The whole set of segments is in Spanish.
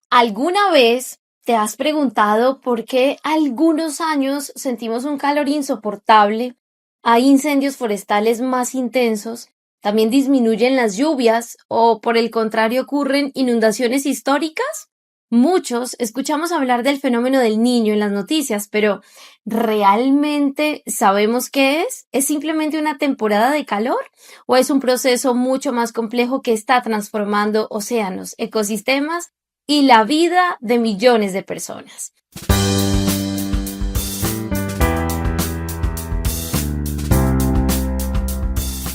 ¿Alguna vez te has preguntado por qué algunos años sentimos un calor insoportable? Hay incendios forestales más intensos, también disminuyen las lluvias o por el contrario ocurren inundaciones históricas. Muchos escuchamos hablar del fenómeno del Niño en las noticias, pero ¿realmente sabemos qué es? ¿Es simplemente una temporada de calor o es un proceso mucho más complejo que está transformando océanos, ecosistemas y la vida de millones de personas?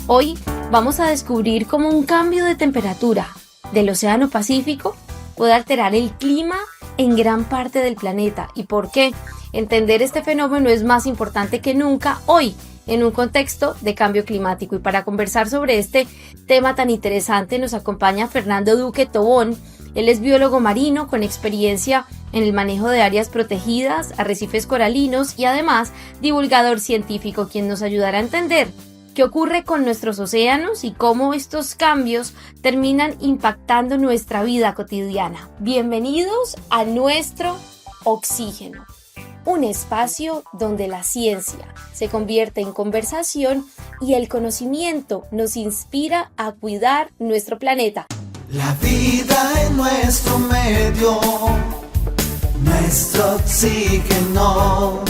Hoy vamos a descubrir cómo un cambio de temperatura del Océano Pacífico puede alterar el clima en gran parte del planeta y por qué entender este fenómeno es más importante que nunca hoy en un contexto de cambio climático. Y para conversar sobre este tema tan interesante nos acompaña Fernando Duque Tobón. Él es biólogo marino con experiencia en el manejo de áreas protegidas, arrecifes coralinos y además divulgador científico, quien nos ayudará a entender qué ocurre con nuestros océanos y cómo estos cambios terminan impactando nuestra vida cotidiana. Bienvenidos a nuestro Oxígeno, un espacio donde la ciencia se convierte en conversación y el conocimiento nos inspira a cuidar nuestro planeta. La vida en nuestro medio, nuestro oxígeno.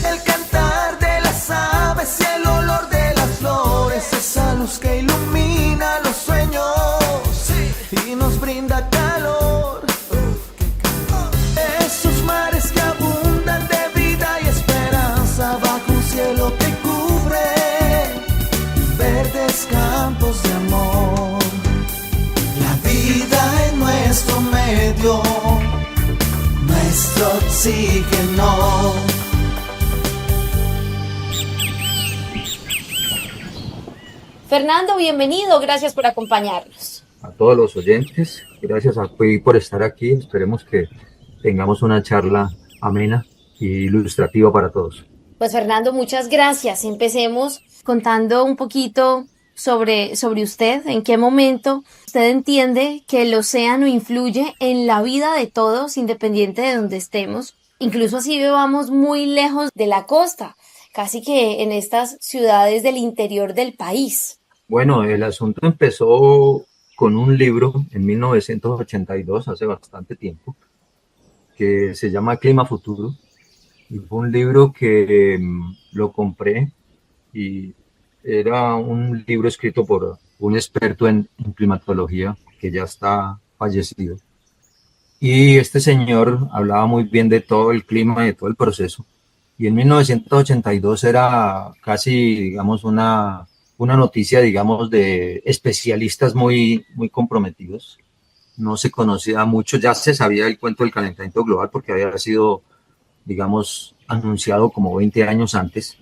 El cantar de las aves y el olor de las flores, esa luz que ilumina los sueños y nos brinda calor. Esos mares que abundan de vida y esperanza bajo un cielo que cubre verdes campos de amor. La vida en nuestro medio, nuestro oxígeno. Fernando, bienvenido, gracias por acompañarnos. A todos los oyentes, gracias a ti por estar aquí. Esperemos que tengamos una charla amena y ilustrativa para todos. Pues Fernando, muchas gracias. Empecemos contando un poquito sobre usted. ¿En qué momento usted entiende que el océano influye en la vida de todos, independiente de donde estemos? Incluso así vivamos muy lejos de la costa, casi que en estas ciudades del interior del país. Bueno, el asunto empezó con un libro en 1982, hace bastante tiempo, que se llama Clima Futuro. Y fue un libro que lo compré y era un libro escrito por un experto en climatología que ya está fallecido. Y este señor hablaba muy bien de todo el clima y de todo el proceso. Y en 1982 era casi, digamos, una noticia, digamos, de especialistas muy comprometidos. No se conocía mucho, ya se sabía el cuento del calentamiento global porque había sido, digamos, anunciado como 20 años antes,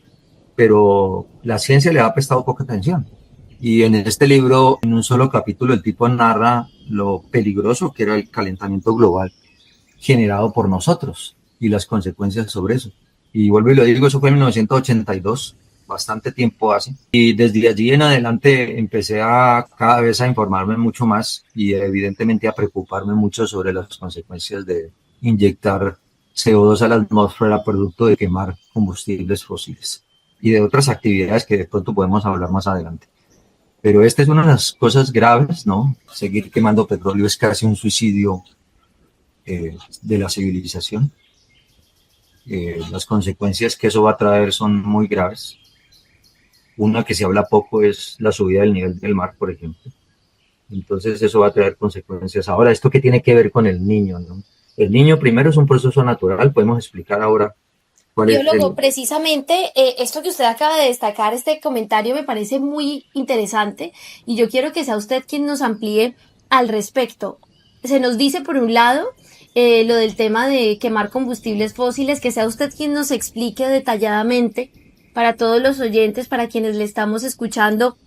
pero la ciencia le ha prestado poca atención. Y en este libro, en un solo capítulo, el tipo narra lo peligroso que era el calentamiento global generado por nosotros y las consecuencias sobre eso. Y vuelvo y lo digo, eso fue en 1982, bastante tiempo hace. Y desde allí en adelante empecé a cada vez a informarme mucho más y evidentemente a preocuparme mucho sobre las consecuencias de inyectar CO2 a la atmósfera producto de quemar combustibles fósiles y de otras actividades que de pronto podemos hablar más adelante. Pero esta es una de las cosas graves, ¿no? Seguir quemando petróleo es casi un suicidio de la civilización. Las consecuencias que eso va a traer son muy graves. Una que se habla poco es la subida del nivel del mar, por ejemplo. Entonces eso va a traer consecuencias. Ahora, ¿esto qué tiene que ver con el niño, no? El niño primero es un proceso natural, podemos explicar ahora cuál es Biólogo, precisamente esto que usted acaba de destacar, este comentario me parece muy interesante y yo quiero que sea usted quien nos amplíe al respecto. Se nos dice por un lado lo del tema de quemar combustibles fósiles, que sea usted quien nos explique detalladamente para todos los oyentes, para quienes le estamos escuchando,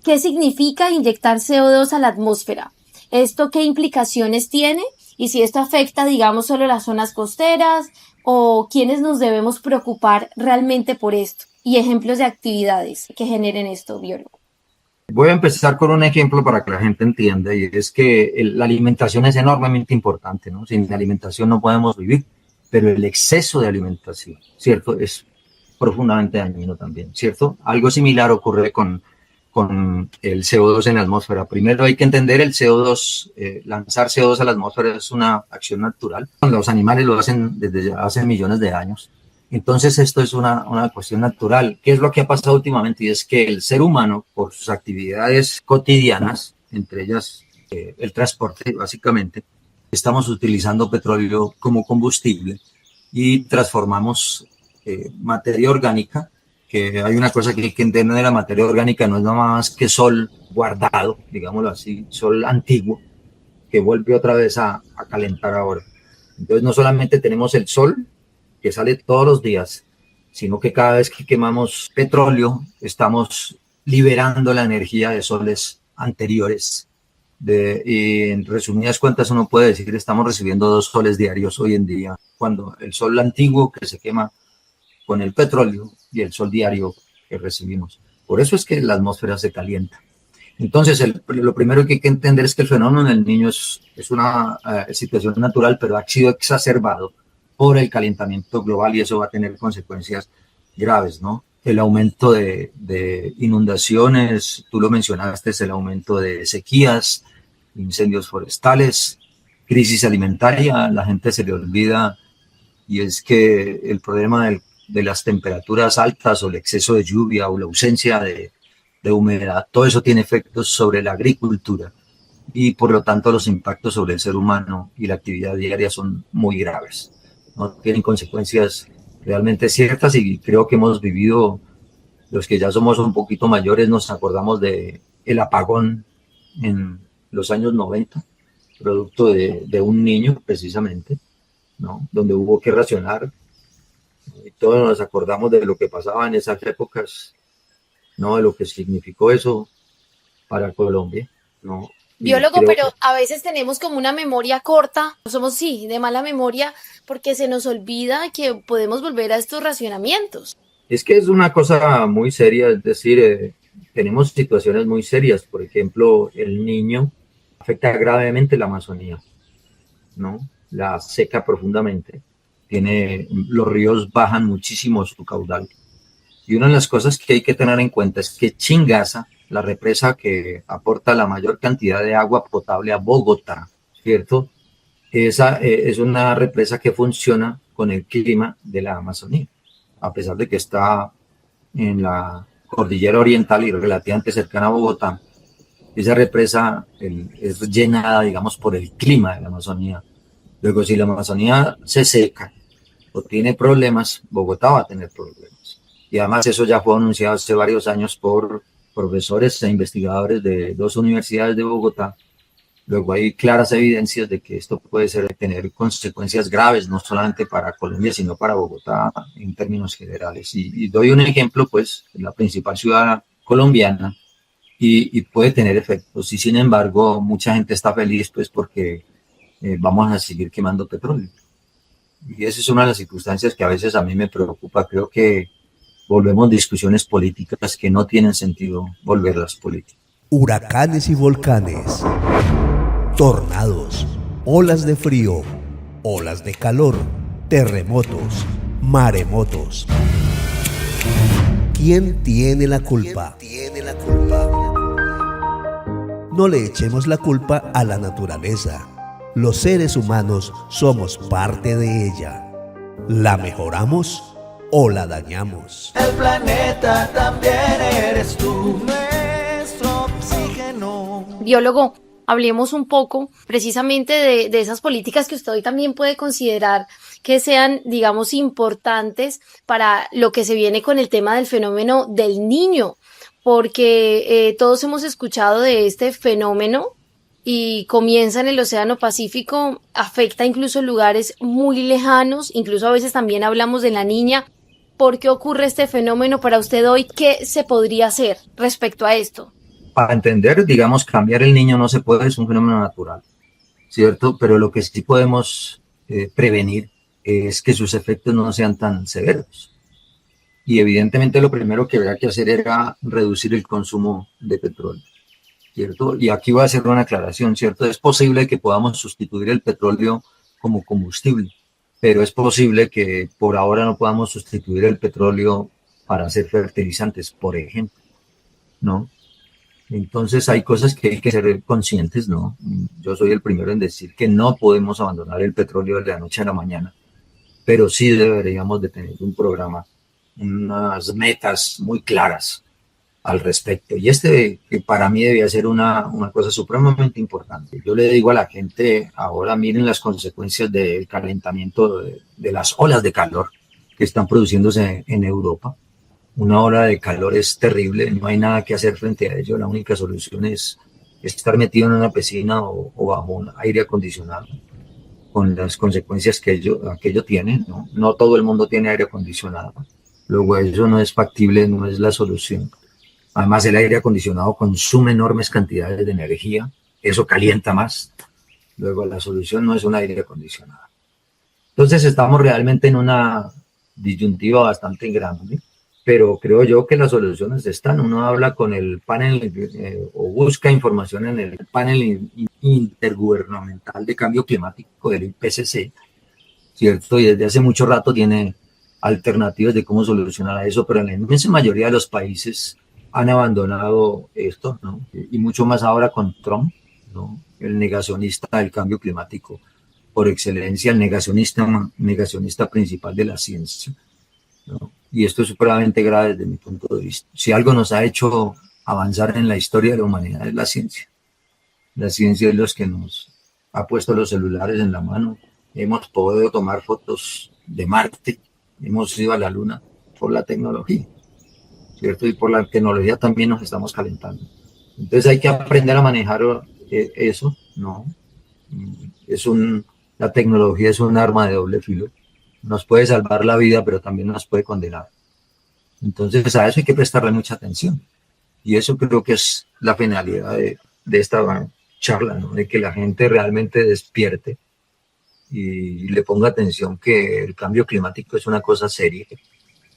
qué significa inyectar CO2 a la atmósfera. ¿Esto qué implicaciones tiene? Y si esto afecta, digamos, solo las zonas costeras o quiénes nos debemos preocupar realmente por esto. Y ejemplos de actividades que generen esto, biólogo. Voy a empezar con un ejemplo para que la gente entienda, y es que la alimentación es enormemente importante, ¿no? Sin alimentación no podemos vivir, pero el exceso de alimentación, ¿cierto? Es profundamente dañino también, ¿cierto? Algo similar ocurre con el CO2 en la atmósfera. Primero hay que entender el CO2, lanzar CO2 a la atmósfera es una acción natural. Los animales lo hacen desde hace millones de años. Entonces esto es una cuestión natural. ¿Qué es lo que ha pasado últimamente? Y es que el ser humano, por sus actividades cotidianas, entre ellas el transporte, básicamente, estamos utilizando petróleo como combustible y transformamos materia orgánica, que hay una cosa que hay que entender de la materia orgánica, no es nada más que sol guardado, digámoslo así, sol antiguo, que vuelve otra vez a calentar ahora. Entonces no solamente tenemos el sol, que sale todos los días, sino que cada vez que quemamos petróleo, estamos liberando la energía de soles anteriores. Y en resumidas cuentas uno puede decir que estamos recibiendo 2 soles diarios hoy en día, cuando el sol antiguo que se quema con el petróleo y el sol diario que recibimos. Por eso es que la atmósfera se calienta. Entonces, lo primero que hay que entender es que el fenómeno en el niño es una situación natural, pero ha sido exacerbado por el calentamiento global y eso va a tener consecuencias graves, ¿no? El aumento de inundaciones, tú lo mencionaste, es el aumento de sequías, incendios forestales, crisis alimentaria, la gente se le olvida, y es que el problema de las temperaturas altas o el exceso de lluvia o la ausencia de humedad, todo eso tiene efectos sobre la agricultura y por lo tanto los impactos sobre el ser humano y la actividad diaria son muy graves, ¿no? Tienen consecuencias realmente ciertas y creo que hemos vivido, los que ya somos un poquito mayores, nos acordamos de el apagón en los años 90, producto de un niño precisamente, ¿no? Donde hubo que racionar y todos nos acordamos de lo que pasaba en esas épocas, ¿no? De lo que significó eso para Colombia, ¿no? Biólogo, pero a veces tenemos como una memoria corta, somos sí, de mala memoria, porque se nos olvida que podemos volver a estos racionamientos. Es que es una cosa muy seria, es decir, tenemos situaciones muy serias, por ejemplo, el niño afecta gravemente la Amazonía, ¿no? La seca profundamente, los ríos bajan muchísimo su caudal. Y una de las cosas que hay que tener en cuenta es que Chingaza, la represa que aporta la mayor cantidad de agua potable a Bogotá, ¿cierto? Esa es una represa que funciona con el clima de la Amazonía, a pesar de que está en la cordillera oriental y relativamente cercana a Bogotá. Esa represa es llenada, digamos, por el clima de la Amazonía. Luego, si la Amazonía se seca o tiene problemas, Bogotá va a tener problemas. Y además eso ya fue anunciado hace varios años por profesores e investigadores de 2 universidades de Bogotá. Luego hay claras evidencias de que esto puede tener consecuencias graves, no solamente para Colombia, sino para Bogotá en términos generales. Y doy un ejemplo, pues, en la principal ciudad colombiana, y puede tener efectos. Y sin embargo, mucha gente está feliz, pues, porque vamos a seguir quemando petróleo. Y esa es una de las circunstancias que a veces a mí me preocupa. Creo que volvemos discusiones políticas que no tienen sentido volverlas políticas. Huracanes y volcanes, tornados, olas de frío, olas de calor, terremotos, maremotos. ¿Quién tiene la culpa? No le echemos la culpa a la naturaleza. Los seres humanos somos parte de ella. ¿La mejoramos o la dañamos? El planeta también eres tú, nuestro oxígeno. Biólogo, hablemos un poco precisamente de esas políticas que usted hoy también puede considerar que sean, digamos, importantes para lo que se viene con el tema del fenómeno del niño, porque todos hemos escuchado de este fenómeno y comienza en el Océano Pacífico, afecta incluso lugares muy lejanos, incluso a veces también hablamos de la niña. ¿Por qué ocurre este fenómeno para usted hoy? ¿Qué se podría hacer respecto a esto? Para entender, digamos, cambiar el niño no se puede, es un fenómeno natural, ¿cierto? Pero lo que sí podemos prevenir es que sus efectos no sean tan severos. y evidentemente lo primero que había que hacer era reducir el consumo de petróleo, ¿cierto? Y aquí voy a hacer una aclaración, ¿cierto? Es posible que podamos sustituir el petróleo como combustible, pero es posible que por ahora no podamos sustituir el petróleo para hacer fertilizantes, por ejemplo, ¿no? Entonces hay cosas que hay que ser conscientes, ¿no? Yo soy el primero en decir que no podemos abandonar el petróleo de la noche a la mañana, pero sí deberíamos de tener un programa, unas metas muy claras al respecto. Y que para mí debía ser una cosa supremamente importante. Yo le digo a la gente, ahora miren las consecuencias del calentamiento de las olas de calor que están produciéndose en Europa. Una ola de calor es terrible, no hay nada que hacer frente a ello. La única solución es estar metido en una piscina o bajo un aire acondicionado, con las consecuencias que aquello tiene, ¿no? No todo el mundo tiene aire acondicionado. Luego eso no es factible, no es la solución. Además, el aire acondicionado consume enormes cantidades de energía, eso calienta más. Luego la solución no es un aire acondicionado. Entonces estamos realmente en una disyuntiva bastante grande, pero creo yo que las soluciones están. Uno habla con el panel o busca información en el panel intergubernamental de cambio climático del IPCC, ¿cierto? Y desde hace mucho rato tiene alternativas de cómo solucionar eso, pero en la inmensa mayoría de los países han abandonado esto, ¿no? Y mucho más ahora con Trump, ¿no? El negacionista del cambio climático por excelencia, el negacionista principal de la ciencia, ¿no? Y esto es supremamente grave desde mi punto de vista. Si algo nos ha hecho avanzar en la historia de la humanidad es la ciencia. La ciencia es lo que nos ha puesto los celulares en la mano. Hemos podido tomar fotos de Marte, hemos ido a la Luna por la tecnología, ¿cierto? Y por la tecnología también nos estamos calentando. Entonces hay que aprender a manejar eso, ¿no? La tecnología es un arma de doble filo. Nos puede salvar la vida, pero también nos puede condenar. Entonces a eso hay que prestarle mucha atención. Y eso creo que es la finalidad de esta charla, ¿no? De que la gente realmente despierte y le ponga atención que el cambio climático es una cosa seria,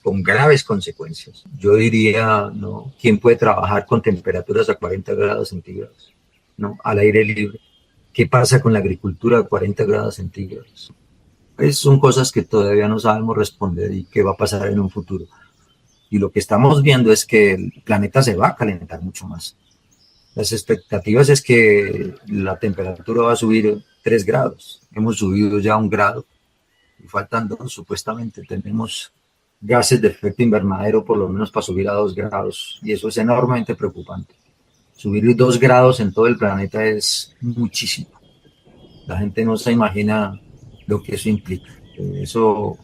con graves consecuencias. Yo diría, ¿no? ¿Quién puede trabajar con temperaturas a 40 grados centígrados, ¿no? Al aire libre. ¿Qué pasa con la agricultura a 40 grados centígrados? Son cosas que todavía no sabemos responder y qué va a pasar en un futuro. Y lo que estamos viendo es que el planeta se va a calentar mucho más. Las expectativas es que la temperatura va a subir 3 grados. Hemos subido ya 1 grado y faltan 2, supuestamente. Tenemos gases de efecto invernadero por lo menos para subir a 2 grados y eso es enormemente preocupante. Subir 2 grados en todo el planeta es muchísimo. La gente no se imagina lo que eso implica. Eso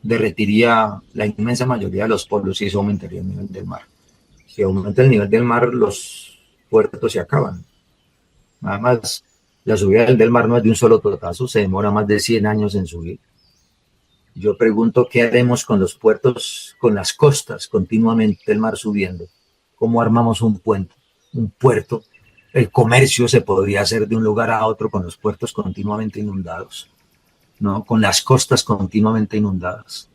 derretiría la inmensa mayoría de los polos y eso aumentaría el nivel del mar. Si aumenta el nivel del mar, los puertos se acaban. Además, la subida del mar no es de un solo totazo, se demora más de 100 años en subir. Yo pregunto, ¿qué haremos con los puertos, con las costas, continuamente el mar subiendo? ¿Cómo armamos un puente, un puerto? El comercio se podría hacer de un lugar a otro con los puertos continuamente inundados, ¿no? Con las costas continuamente inundadas.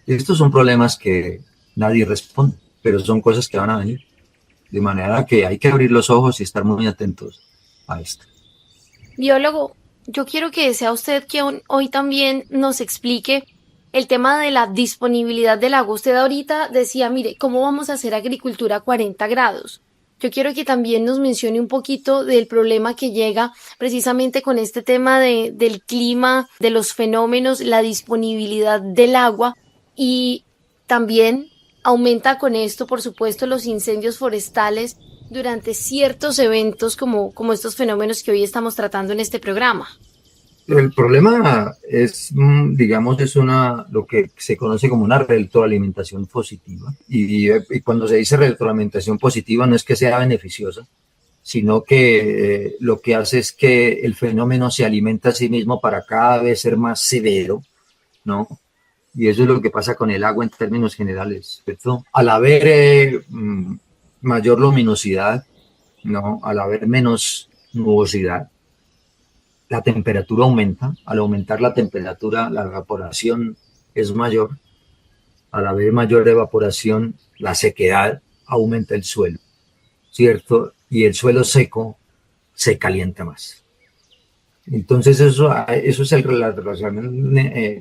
Estos son problemas que nadie responde, pero son cosas que van a venir. De manera que hay que abrir los ojos y estar muy atentos a esto. Biólogo, yo quiero que sea usted quien hoy también nos explique el tema de la disponibilidad del agua. Usted ahorita decía, mire, ¿cómo vamos a hacer agricultura a 40 grados? Yo quiero que también nos mencione un poquito del problema que llega precisamente con este tema del clima, de los fenómenos, la disponibilidad del agua y también aumenta con esto, por supuesto, los incendios forestales durante ciertos eventos como estos fenómenos que hoy estamos tratando en este programa. El problema es, digamos, lo que se conoce como una retroalimentación positiva. Y cuando se dice retroalimentación positiva no es que sea beneficiosa, sino que lo que hace es que el fenómeno se alimenta a sí mismo para cada vez ser más severo, ¿no? Y eso es lo que pasa con el agua en términos generales, ¿cierto? Al haber mayor luminosidad, ¿no? Al haber menos nubosidad, la temperatura aumenta. Al aumentar la temperatura, la evaporación es mayor al haber mayor evaporación, la sequedad aumenta el suelo, ¿cierto? Y el suelo seco se calienta más. Entonces eso es la relación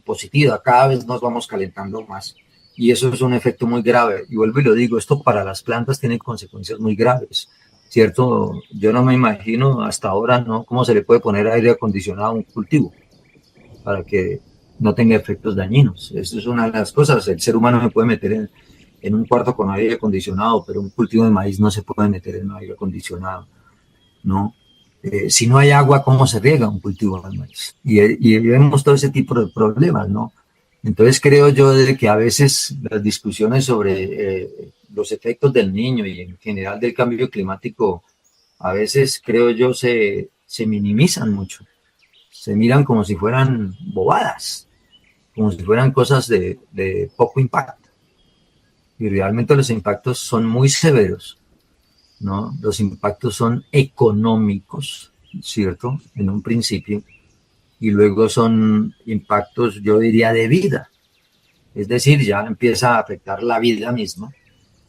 positiva, cada vez nos vamos calentando más. Y eso es un efecto muy grave. Y vuelvo y lo digo, esto para las plantas tiene consecuencias muy graves, ¿cierto? Yo no me imagino hasta ahora, ¿no?, cómo se le puede poner aire acondicionado a un cultivo para que no tenga efectos dañinos. Eso es una de las cosas. El ser humano se puede meter en un cuarto con aire acondicionado, pero un cultivo de maíz no se puede meter en aire acondicionado, ¿no? Si no hay agua, ¿cómo se riega un cultivo de maíz? Y vemos todo ese tipo de problemas, ¿no? Entonces creo yo de que a veces las discusiones sobre los efectos del niño y en general del cambio climático, a veces creo yo se minimizan mucho, se miran como si fueran bobadas, como si fueran cosas de poco impacto. Y realmente los impactos son muy severos, ¿no? Los impactos son económicos, ¿cierto? En un principio. Y luego son impactos, yo diría, de vida. Es decir, ya empieza a afectar la vida misma,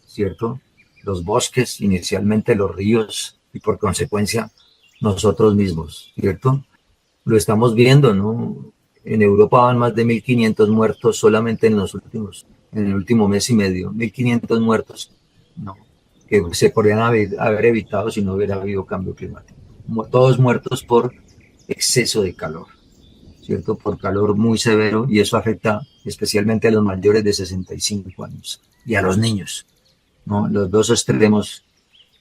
¿cierto? Los bosques, inicialmente los ríos y por consecuencia nosotros mismos, ¿cierto? Lo estamos viendo, ¿no? En Europa van más de 1.500 muertos solamente en el último mes y medio. 1.500 muertos, ¿no?, que se podrían haber evitado si no hubiera habido cambio climático. Todos muertos por exceso de calor, ¿cierto? Por calor muy severo, y eso afecta especialmente a los mayores de 65 años y a los niños, ¿no? Los dos extremos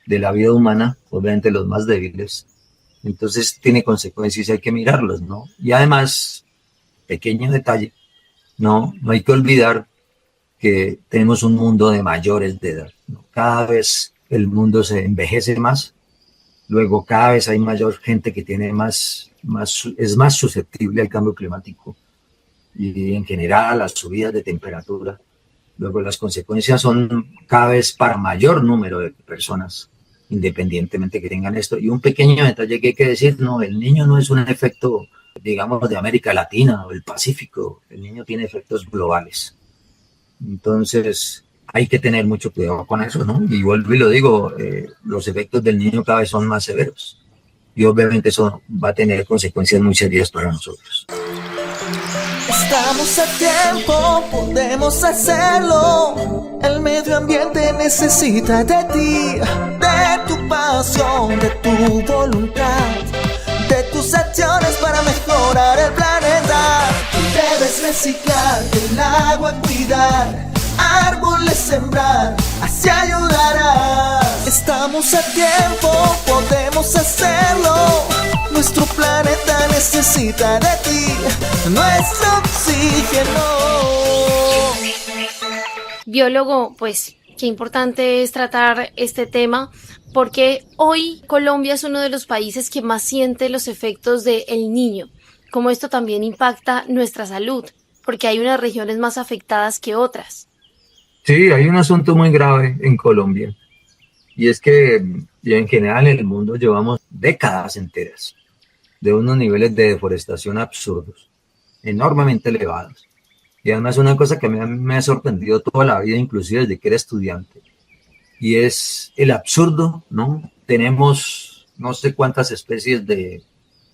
de la vida humana, obviamente los más débiles. Entonces tiene consecuencias y hay que mirarlos, ¿no? Y además, pequeño detalle, no hay que olvidar que tenemos un mundo de mayores de edad, ¿no? Cada vez el mundo se envejece más, luego cada vez hay mayor gente que tiene es más susceptible al cambio climático y en general a las subidas de temperatura. Luego las consecuencias son cada vez para mayor número de personas, independientemente que tengan esto. Y un pequeño detalle que hay que decir, no, el niño no es un efecto, digamos, de América Latina o el Pacífico, el niño tiene efectos globales. Entonces hay que tener mucho cuidado con eso, ¿no? Y vuelvo y lo digo, los efectos del niño cada vez son más severos. Y obviamente eso va a tener consecuencias muy serias para nosotros. Estamos a tiempo, podemos hacerlo. El medio ambiente necesita de ti, de tu pasión, de tu voluntad, de tus acciones para mejorar el planeta. Debes reciclar, el agua cuidar, árboles sembrar, así ayudarás. Estamos a tiempo, podemos hacerlo. Nuestro planeta necesita de ti, nuestro oxígeno. Biólogo, pues qué importante es tratar este tema, porque hoy Colombia es uno de los países que más siente los efectos del Niño, como esto también impacta nuestra salud, porque hay unas regiones más afectadas que otras. Sí, hay un asunto muy grave en Colombia, y es que ya en general en el mundo llevamos décadas enteras de unos niveles de deforestación absurdos, enormemente elevados. Y además una cosa que me ha sorprendido toda la vida, inclusive desde que era estudiante, y es el absurdo, ¿no? Tenemos no sé cuántas especies de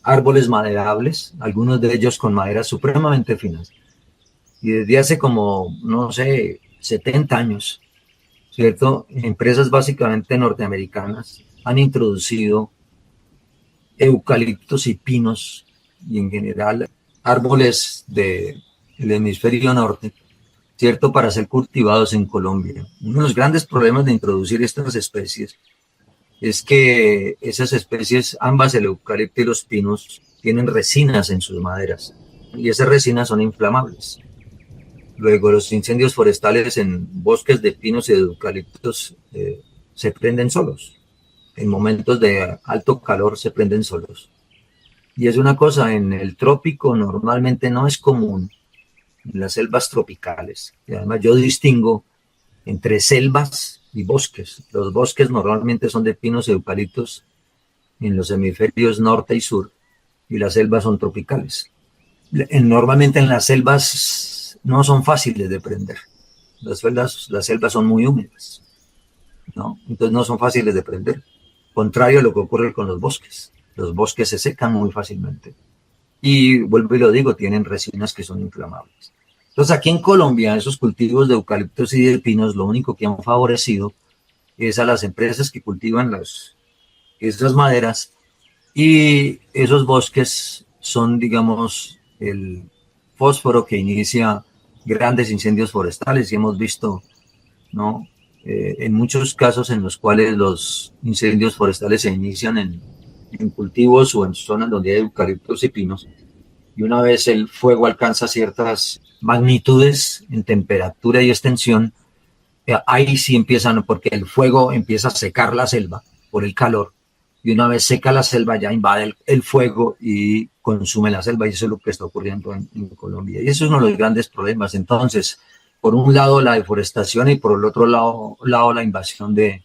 árboles maderables, algunos de ellos con maderas supremamente finas, y desde hace como, no sé, 70 años, ¿cierto? Empresas básicamente norteamericanas han introducido eucaliptos y pinos, y en general árboles del hemisferio norte, ¿cierto?, para ser cultivados en Colombia. Uno de los grandes problemas de introducir estas especies es que esas especies, ambas, el eucalipto y los pinos, tienen resinas en sus maderas, y esas resinas son inflamables. Luego los incendios forestales en bosques de pinos y de eucaliptos se prenden solos. En momentos de alto calor se prenden solos. Y es una cosa, en el trópico normalmente no es común, en las selvas tropicales. Y además yo distingo entre selvas y bosques. Los bosques normalmente son de pinos y eucaliptos en los hemisferios norte y sur, y las selvas son tropicales. Normalmente en las selvas no son fáciles de prender, Las selvas son muy húmedas, ¿no? Entonces no son fáciles de prender. Contrario a lo que ocurre con los bosques. Los bosques se secan muy fácilmente. Y vuelvo y lo digo, tienen resinas que son inflamables. Entonces aquí en Colombia, esos cultivos de eucaliptos y de pinos, lo único que han favorecido es a las empresas que cultivan esas maderas, y esos bosques son, digamos, el fósforo que inicia grandes incendios forestales, y hemos visto, ¿no? En muchos casos en los cuales los incendios forestales se inician en cultivos o en zonas donde hay eucaliptos y pinos, y una vez el fuego alcanza ciertas magnitudes en temperatura y extensión, ahí sí empiezan, porque el fuego empieza a secar la selva por el calor, y una vez seca la selva ya invade el fuego y consume la selva, y eso es lo que está ocurriendo en Colombia. Y eso es uno de los grandes problemas. Entonces, por un lado la deforestación, y por el otro lado la invasión de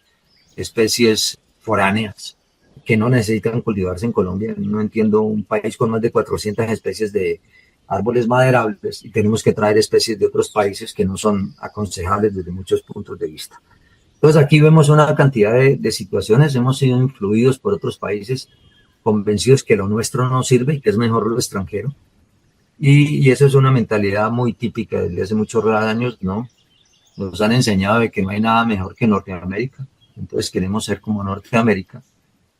especies foráneas que no necesitan cultivarse en Colombia. No entiendo un país con más de 400 especies de árboles maderables y tenemos que traer especies de otros países que no son aconsejables desde muchos puntos de vista. Entonces aquí vemos una cantidad de situaciones. Hemos sido influidos por otros países, convencidos que lo nuestro no sirve y que es mejor lo extranjero. Y eso es una mentalidad muy típica desde hace muchos años, ¿no? Nos han enseñado de que no hay nada mejor que Norteamérica. Entonces queremos ser como Norteamérica,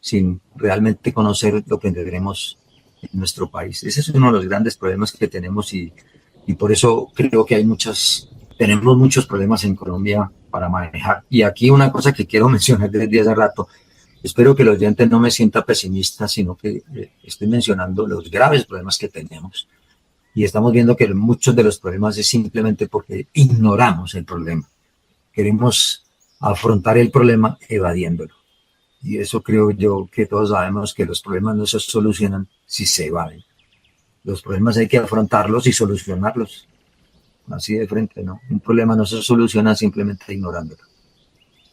sin realmente conocer lo que tendremos en nuestro país. Ese es uno de los grandes problemas que tenemos, y por eso creo que tenemos muchos problemas en Colombia para manejar. Y aquí una cosa que quiero mencionar desde hace rato, espero que el oyente no me sienta pesimista, sino que estoy mencionando los graves problemas que tenemos. Y estamos viendo que muchos de los problemas es simplemente porque ignoramos el problema. Queremos afrontar el problema evadiéndolo. Y eso creo yo que todos sabemos que los problemas no se solucionan si se evaden. Los problemas hay que afrontarlos y solucionarlos. Así de frente, ¿no? Un problema no se soluciona simplemente ignorándolo.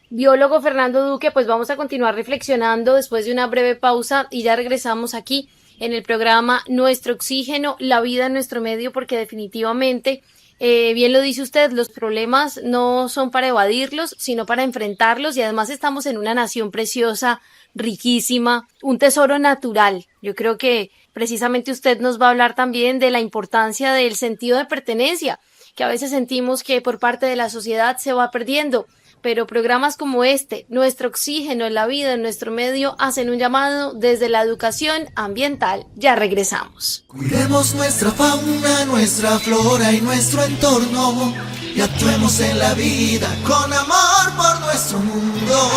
Biólogo Fernando Duque, pues vamos a continuar reflexionando después de una breve pausa y ya regresamos aquí en el programa Nuestro Oxígeno, la vida en nuestro medio, porque definitivamente, bien lo dice usted, los problemas no son para evadirlos, sino para enfrentarlos, y además estamos en una nación preciosa, riquísima, un tesoro natural. Yo creo que precisamente usted nos va a hablar también de la importancia del sentido de pertenencia, que a veces sentimos que por parte de la sociedad se va perdiendo. Pero programas como este, Nuestro Oxígeno, la vida en nuestro medio, hacen un llamado desde la educación ambiental. Ya regresamos. Cuidemos nuestra fauna, nuestra flora y nuestro entorno, y actuemos en la vida con amor por nuestro mundo.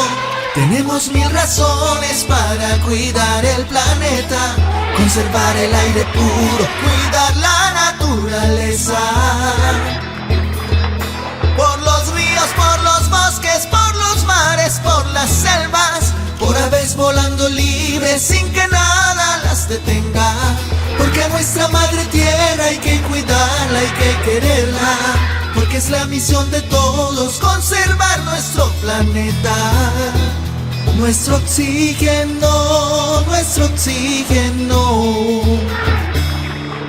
Tenemos 1000 razones para cuidar el planeta, conservar el aire puro, cuidar la naturaleza. Por los ríos, por los bosques, por los mares, por las selvas, por aves volando libres sin que nada las detenga. Porque a nuestra madre tierra hay que cuidarla, hay que quererla, porque es la misión de todos conservar nuestro planeta. Nuestro oxígeno, nuestro oxígeno,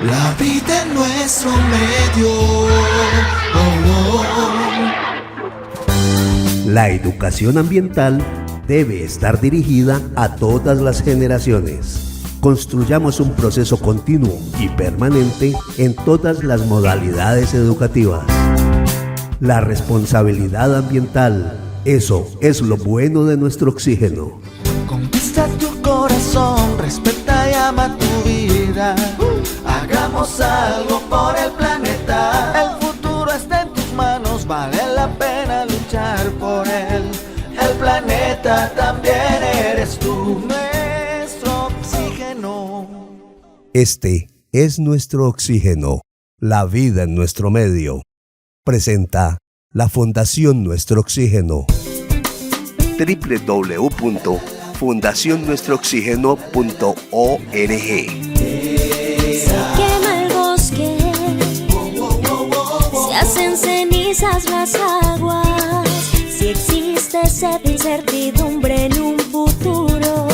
la vida en nuestro medio. La educación ambiental debe estar dirigida a todas las generaciones. Construyamos un proceso continuo y permanente en todas las modalidades educativas. La responsabilidad ambiental, eso es lo bueno de nuestro oxígeno. Conquista tu corazón, respeta y ama tu vida. Hagamos algo por el planeta. El futuro está en tus manos, vale la pena luchar por él. El planeta también eres tú, nuestro oxígeno. Este es nuestro oxígeno, la vida en nuestro medio. Presenta la Fundación Nuestro Oxígeno. www.fundacionnuestrooxígeno.org. Se quema el bosque, se hacen cenizas las aguas. Si existe sed e incertidumbre en un futuro,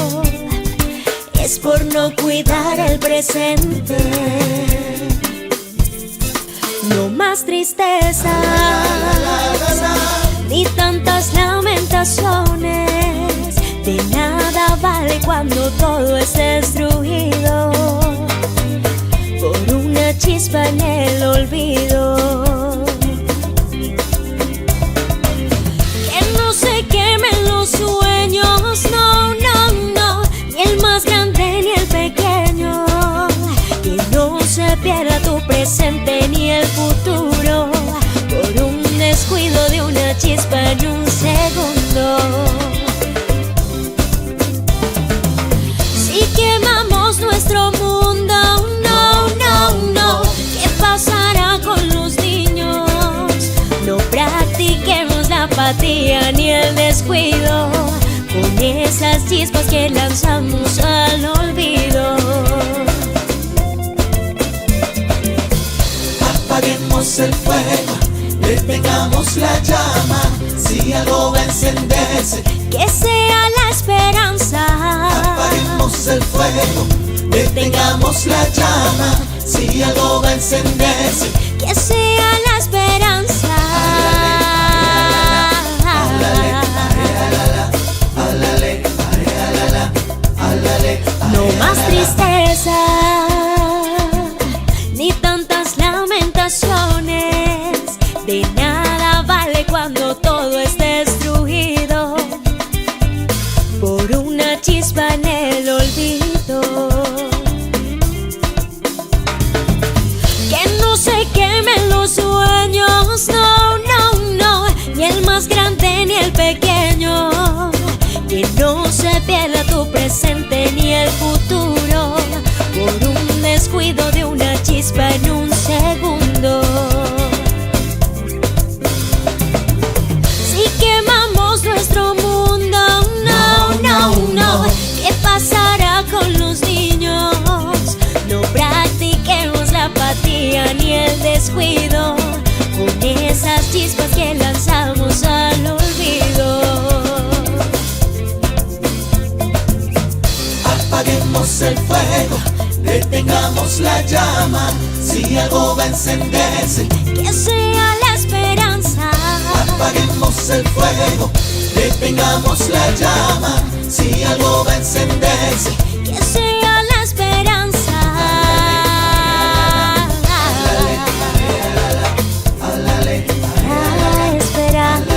es por no cuidar el presente. No más tristeza, lamentaciones. De nada vale cuando todo es destruido por una chispa en el olvido. Que no se quemen los sueños, no, no, no, ni el más grande ni el pequeño. Que no se pierda tu presente ni el futuro por un descuido de una chispa en un segundo. Si quemamos nuestro mundo, no, no, no, ¿qué pasará con los niños? No practiquemos la apatía ni el descuido con esas chispas que lanzamos al olvido. Apaguemos el fuego, detengamos la llama, si algo va a encenderse, que sea la esperanza. apaguemos el fuego, detengamos la llama, si algo va a encenderse, Que sea la esperanza. No más tristeza, ni tantas lamentaciones. De nada vale cuando todo es destruido por una chispa en el olvido. Que no se quemen los sueños, no, no, no, ni el más grande ni el pequeño. Que no se pierda tu presente ni el futuro por un descuido de una chispa en un segundo. Si quemamos nuestro mundo, no, no, no, ¿qué pasará con los niños? No practiquemos la apatía ni el descuido con esas chispas que lanzamos al olvido. apaguemos el fuego, detengamos la llama, si algo va a encenderse, Que sea la esperanza. apaguemos el fuego, detengamos la llama, si algo va a encenderse, Que sea la esperanza. La esperanza.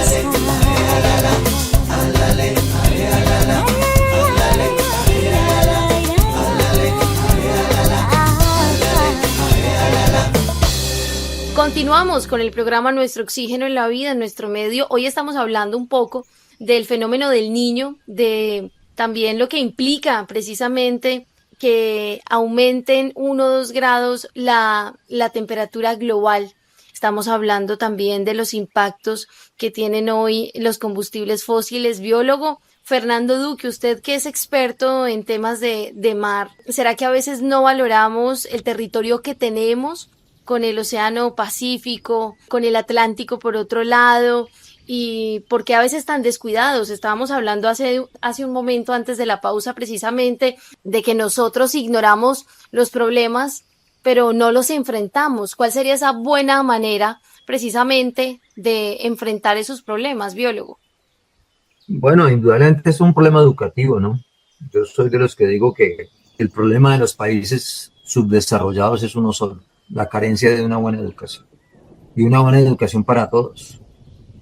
Continuamos con el programa Nuestro Oxígeno en la Vida, en nuestro medio. Hoy estamos hablando un poco del fenómeno del niño, de también lo que implica precisamente que aumenten 1 o 2 grados la temperatura global. Estamos hablando también de los impactos que tienen hoy los combustibles fósiles. Biólogo Fernando Duque, usted que es experto en temas de mar, ¿será que a veces no valoramos el territorio que tenemos con el Océano Pacífico, con el Atlántico por otro lado? ¿Y por qué a veces tan descuidados? Estábamos hablando hace un momento antes de la pausa precisamente de que nosotros ignoramos los problemas, pero no los enfrentamos. ¿Cuál sería esa buena manera precisamente de enfrentar esos problemas, biólogo? Bueno, indudablemente es un problema educativo, ¿no? Yo soy de los que digo que el problema de los países subdesarrollados es uno solo: la carencia de una buena educación, y una buena educación para todos.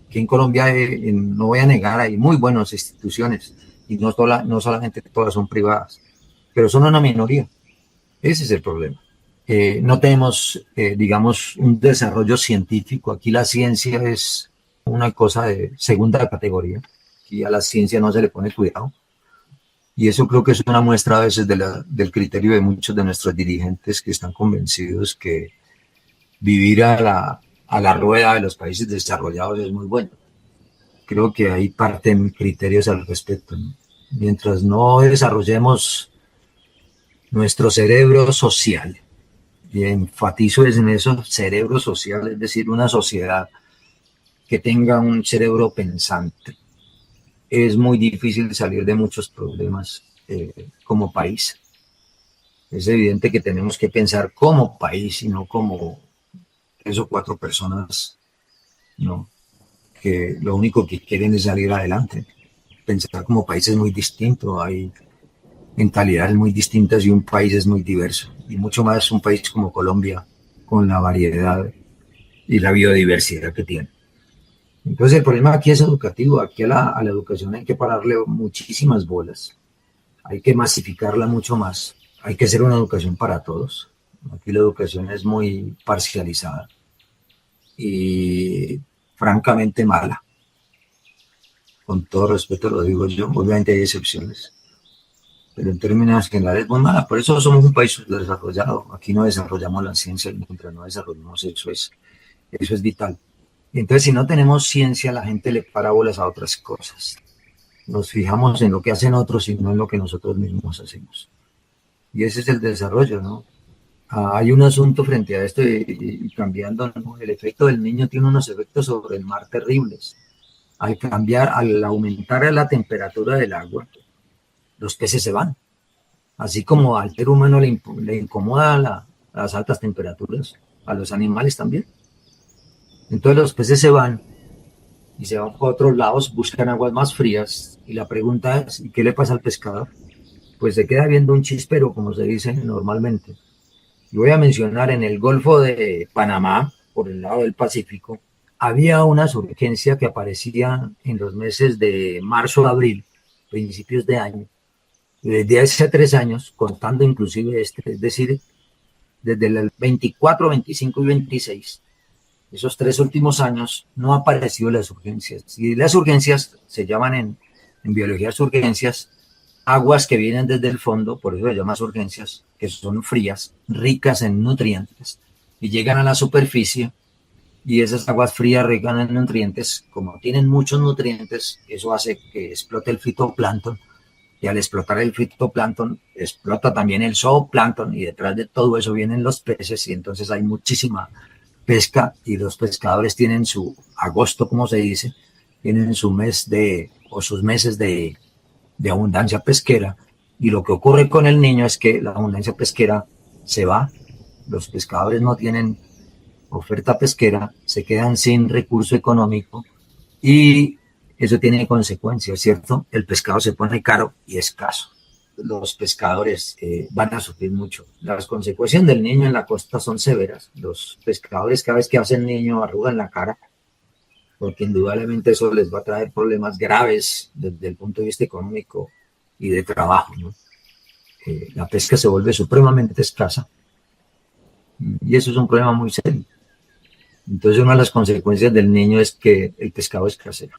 Aquí en Colombia, no voy a negar, hay muy buenas instituciones, y no solamente todas son privadas, pero son una minoría. Ese es el problema. No tenemos, digamos, un desarrollo científico. Aquí la ciencia es una cosa de segunda categoría. Aquí a la ciencia no se le pone cuidado. Y eso creo que es una muestra a veces del criterio de muchos de nuestros dirigentes, que están convencidos que vivir a la rueda de los países desarrollados es muy bueno. Creo que ahí parten criterios al respecto, ¿no? Mientras no desarrollemos nuestro cerebro social, y enfatizo en eso, cerebro social, es decir, una sociedad que tenga un cerebro pensante, es muy difícil salir de muchos problemas como país. Es evidente que tenemos que pensar como país y no como 3 o 4 personas, ¿no? porque lo único que quieren es salir adelante, pensar como países muy distintos, hay mentalidades muy distintas y un país es muy diverso, y mucho más un país como Colombia, con la variedad y la biodiversidad que tiene. Entonces el problema aquí es educativo, aquí a la educación hay que pararle muchísimas bolas, hay que masificarla mucho más, hay que hacer una educación para todos. Aquí la educación es muy parcializada y francamente mala. Con todo respeto lo digo yo, obviamente hay excepciones, pero en términos generales muy mala. Por eso somos un país desarrollado. Aquí no desarrollamos la ciencia, mientras no desarrollamos eso es vital. Entonces, si no tenemos ciencia, la gente le para bolas a otras cosas. Nos fijamos en lo que hacen otros y no en lo que nosotros mismos hacemos. Y ese es el desarrollo, ¿no? Hay un asunto frente a esto y cambiando, ¿no? El efecto del niño tiene unos efectos sobre el mar terribles. Al aumentar la temperatura del agua, los peces se van. Así como al ser humano le incomoda las altas temperaturas, a los animales también. Entonces los peces se van y se van por otros lados, buscan aguas más frías. Y la pregunta es, ¿y qué le pasa al pescador? Pues se queda viendo un chispero, como se dice normalmente. Y voy a mencionar en el Golfo de Panamá, por el lado del Pacífico, había una surgencia que aparecía en los meses de marzo a abril, principios de año, y desde hace 3 años, contando inclusive es decir, desde el 24, 25 y 26, esos 3 últimos años no ha aparecido las urgencias. Y las urgencias se llaman en biología urgencias, aguas que vienen desde el fondo, por eso se llaman urgencias, que son frías, ricas en nutrientes, y llegan a la superficie, y esas aguas frías ricas en nutrientes, como tienen muchos nutrientes, eso hace que explote el fitoplancton, y al explotar el fitoplancton, explota también el zooplancton, y detrás de todo eso vienen los peces, y entonces hay muchísima pesca, y los pescadores tienen su agosto, como se dice, tienen su mes o sus meses de abundancia pesquera, y lo que ocurre con el niño es que la abundancia pesquera se va, los pescadores no tienen oferta pesquera, se quedan sin recurso económico y eso tiene consecuencias, ¿cierto? El pescado se pone caro y escaso. Los pescadores van a sufrir mucho. Las consecuencias del niño en la costa son severas. Los pescadores cada vez que hacen niño arrugan la cara, porque indudablemente eso les va a traer problemas graves desde el punto de vista económico y de trabajo, ¿no? La pesca se vuelve supremamente escasa y eso es un problema muy serio. Entonces una de las consecuencias del niño es que el pescado escasea.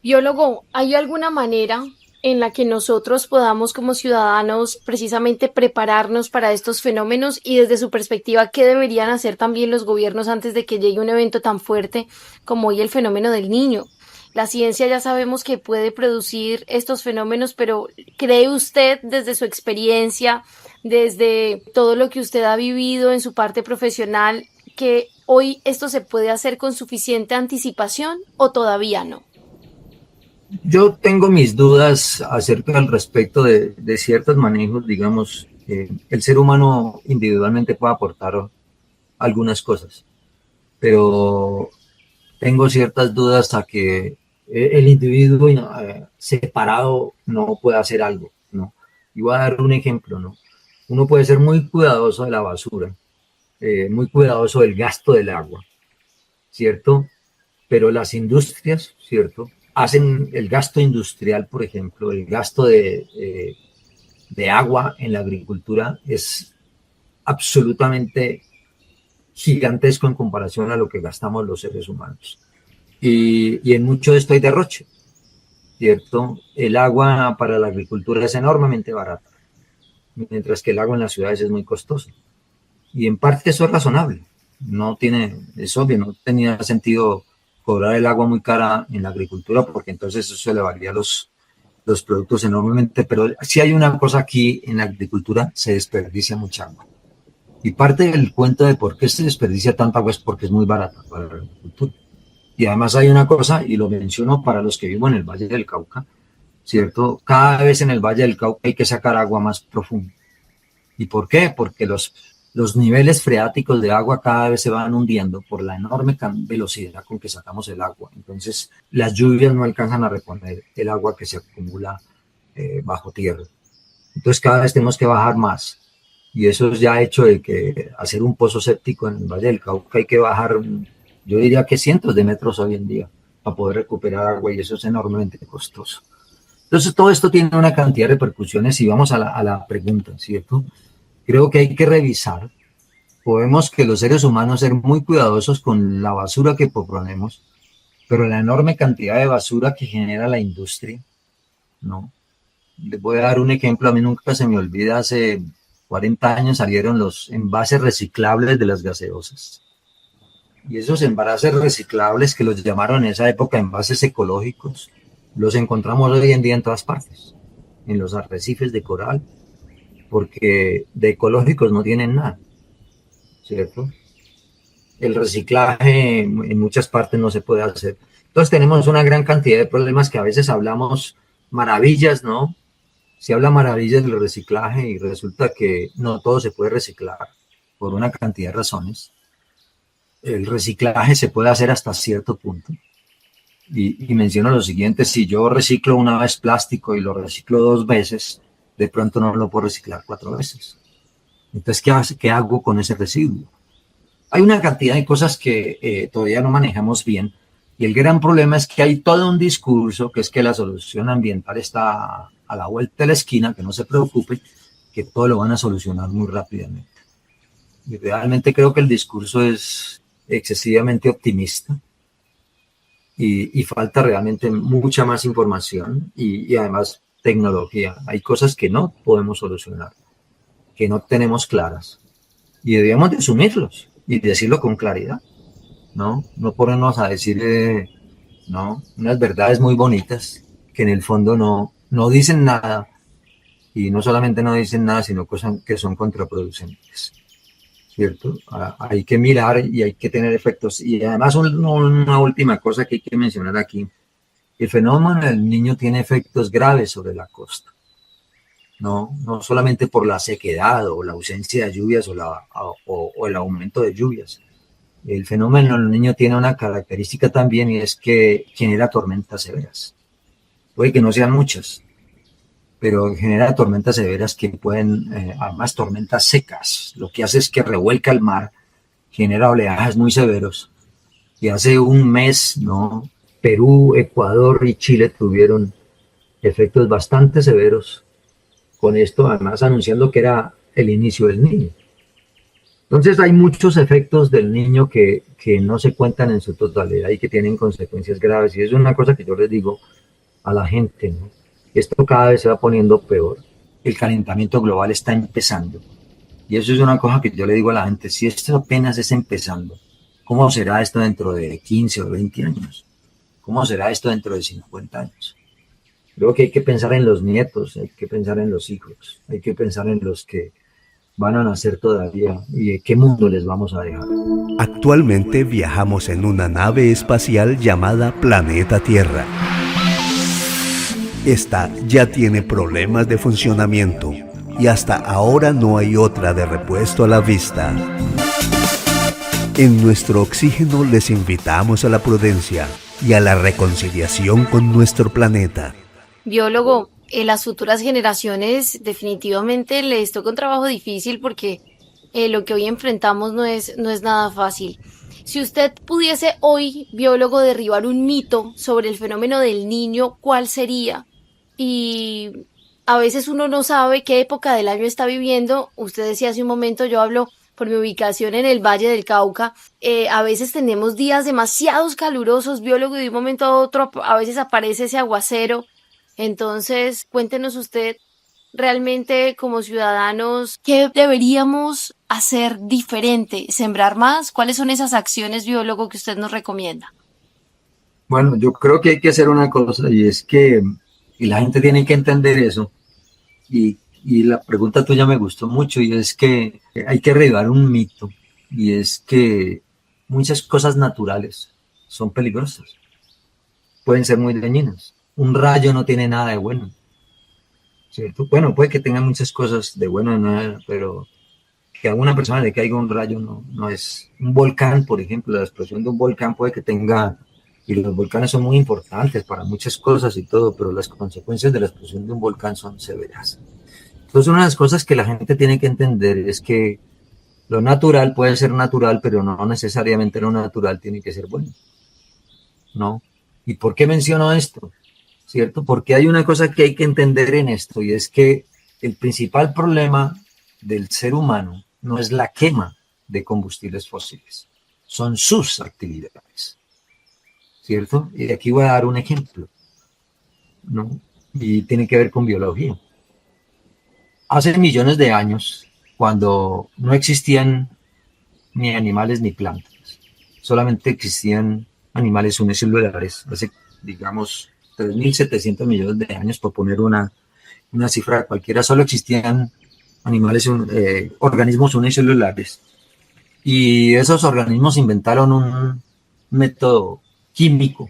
Biólogo, ¿hay alguna manera en la que nosotros podamos como ciudadanos precisamente prepararnos para estos fenómenos y desde su perspectiva, qué deberían hacer también los gobiernos antes de que llegue un evento tan fuerte como hoy el fenómeno del Niño? La ciencia ya sabemos que puede producir estos fenómenos, pero ¿cree usted desde su experiencia, desde todo lo que usted ha vivido en su parte profesional, que hoy esto se puede hacer con suficiente anticipación o todavía no? Yo tengo mis dudas acerca al respecto de ciertos manejos, digamos, el ser humano individualmente puede aportar algunas cosas, pero tengo ciertas dudas a que el individuo separado no puede hacer algo, ¿no? Y voy a dar un ejemplo, ¿no? Uno puede ser muy cuidadoso de la basura, muy cuidadoso del gasto del agua, ¿cierto? Pero las industrias, ¿cierto?, hacen el gasto industrial, por ejemplo, el gasto de agua en la agricultura es absolutamente gigantesco en comparación a lo que gastamos los seres humanos. Y en mucho de esto hay derroche, ¿cierto? El agua para la agricultura es enormemente barata, mientras que el agua en las ciudades es muy costoso. Y en parte eso es razonable, es obvio, no tenía sentido cobrar el agua muy cara en la agricultura, porque entonces eso se elevaría los productos enormemente, pero si hay una cosa aquí, en la agricultura se desperdicia mucha agua. Y parte del cuento de por qué se desperdicia tanta agua es porque es muy barata para la agricultura. Y además hay una cosa, y lo menciono para los que viven en el Valle del Cauca, ¿cierto? Cada vez en el Valle del Cauca hay que sacar agua más profunda. ¿Y por qué? Porque los niveles freáticos de agua cada vez se van hundiendo por la enorme velocidad con que sacamos el agua. Entonces, las lluvias no alcanzan a reponer el agua que se acumula bajo tierra. Entonces, cada vez tenemos que bajar más. Y eso ya ha hecho de que hacer un pozo séptico en el Valle del Cauca hay que bajar, yo diría que cientos de metros hoy en día para poder recuperar agua, y eso es enormemente costoso. Entonces, todo esto tiene una cantidad de repercusiones y vamos a la pregunta, ¿cierto? Creo que hay que revisar. Podemos que los seres humanos ser muy cuidadosos con la basura que proponemos, pero la enorme cantidad de basura que genera la industria, ¿no? Les voy a dar un ejemplo, a mí nunca se me olvida, hace 40 años salieron los envases reciclables de las gaseosas. Y esos envases reciclables, que los llamaron en esa época envases ecológicos, los encontramos hoy en día en todas partes, en los arrecifes de coral, porque de ecológicos no tienen nada, ¿cierto? El reciclaje en muchas partes no se puede hacer. Entonces tenemos una gran cantidad de problemas que a veces hablamos maravillas, ¿no? Se habla maravillas del reciclaje y resulta que no todo se puede reciclar por una cantidad de razones. El reciclaje se puede hacer hasta cierto punto. Y menciono lo siguiente: si yo reciclo una vez plástico y lo reciclo 2 veces, de pronto no lo puedo reciclar 4 veces. Entonces, ¿qué hago con ese residuo? Hay una cantidad de cosas que todavía no manejamos bien, y el gran problema es que hay todo un discurso que es que la solución ambiental está a la vuelta de la esquina, que no se preocupe, que todo lo van a solucionar muy rápidamente. Y realmente creo que el discurso es excesivamente optimista y falta realmente mucha más información y además tecnología. Hay cosas que no podemos solucionar, que no tenemos claras, y debemos de asumirlos y decirlo con claridad, ¿no? No ponernos a decir ¿no? Unas verdades muy bonitas que en el fondo no dicen nada, y no solamente no dicen nada, sino cosas que son contraproducentes, ¿cierto? Hay que mirar y hay que tener efectos. Y además una última cosa que hay que mencionar aquí: el fenómeno del niño tiene efectos graves sobre la costa, no solamente por la sequedad o la ausencia de lluvias o el aumento de lluvias. El fenómeno del niño tiene una característica también, y es que genera tormentas severas. Puede que no sean muchas, pero genera tormentas severas que pueden, además tormentas secas. Lo que hace es que revuelca el mar, genera oleajes muy severos. Y hace un mes, ¿no?, Perú, Ecuador y Chile tuvieron efectos bastante severos con esto, además anunciando que era el inicio del niño. Entonces hay muchos efectos del niño que no se cuentan en su totalidad y que tienen consecuencias graves. Y es una cosa que yo les digo a la gente, ¿no? Esto cada vez se va poniendo peor. El calentamiento global está empezando. Y eso es una cosa que yo le digo a la gente: si esto apenas está empezando, ¿cómo será esto dentro de 15 o 20 años? ¿Cómo será esto dentro de 50 años? Creo que hay que pensar en los nietos, hay que pensar en los hijos, hay que pensar en los que van a nacer todavía y qué mundo les vamos a dejar. Actualmente viajamos en una nave espacial llamada Planeta Tierra. Esta ya tiene problemas de funcionamiento y hasta ahora no hay otra de repuesto a la vista. En nuestro oxígeno les invitamos a la prudencia y a la reconciliación con nuestro planeta. Biólogo, las futuras generaciones definitivamente les toca un trabajo difícil porque lo que hoy enfrentamos no es nada fácil. Si usted pudiese hoy, biólogo, derribar un mito sobre el fenómeno del niño, ¿cuál sería? Y a veces uno no sabe qué época del año está viviendo. Usted decía hace un momento, yo hablo por mi ubicación en el Valle del Cauca. A veces tenemos días demasiados calurosos, biólogo, y de un momento a otro a veces aparece ese aguacero. Entonces, cuéntenos usted, realmente como ciudadanos, ¿qué deberíamos hacer diferente? ¿Sembrar más? ¿Cuáles son esas acciones, biólogo, que usted nos recomienda? Bueno, yo creo que hay que hacer una cosa, y es que y la gente tiene que entender eso. Y la pregunta tuya me gustó mucho, y es que hay que derribar un mito, y es que muchas cosas naturales son peligrosas, pueden ser muy dañinas. Un rayo no tiene nada de bueno, ¿cierto? Bueno, puede que tenga muchas cosas de bueno, pero que a una persona le caiga un rayo no es un volcán, por ejemplo. La explosión de un volcán puede que tenga, y los volcanes son muy importantes para muchas cosas y todo, pero las consecuencias de la explosión de un volcán son severas. Entonces, una de las cosas que la gente tiene que entender es que lo natural puede ser natural, pero no necesariamente lo natural tiene que ser bueno, ¿no? ¿Y por qué menciono esto? ¿Cierto? Porque hay una cosa que hay que entender en esto, y es que el principal problema del ser humano no es la quema de combustibles fósiles, son sus actividades, ¿cierto? Y aquí voy a dar un ejemplo, ¿no? Y tiene que ver con biología. Hace millones de años, cuando no existían ni animales ni plantas, solamente existían animales unicelulares, hace, digamos, 3.700 millones de años, por poner una cifra cualquiera, solo existían animales, organismos unicelulares. Y esos organismos inventaron un método químico,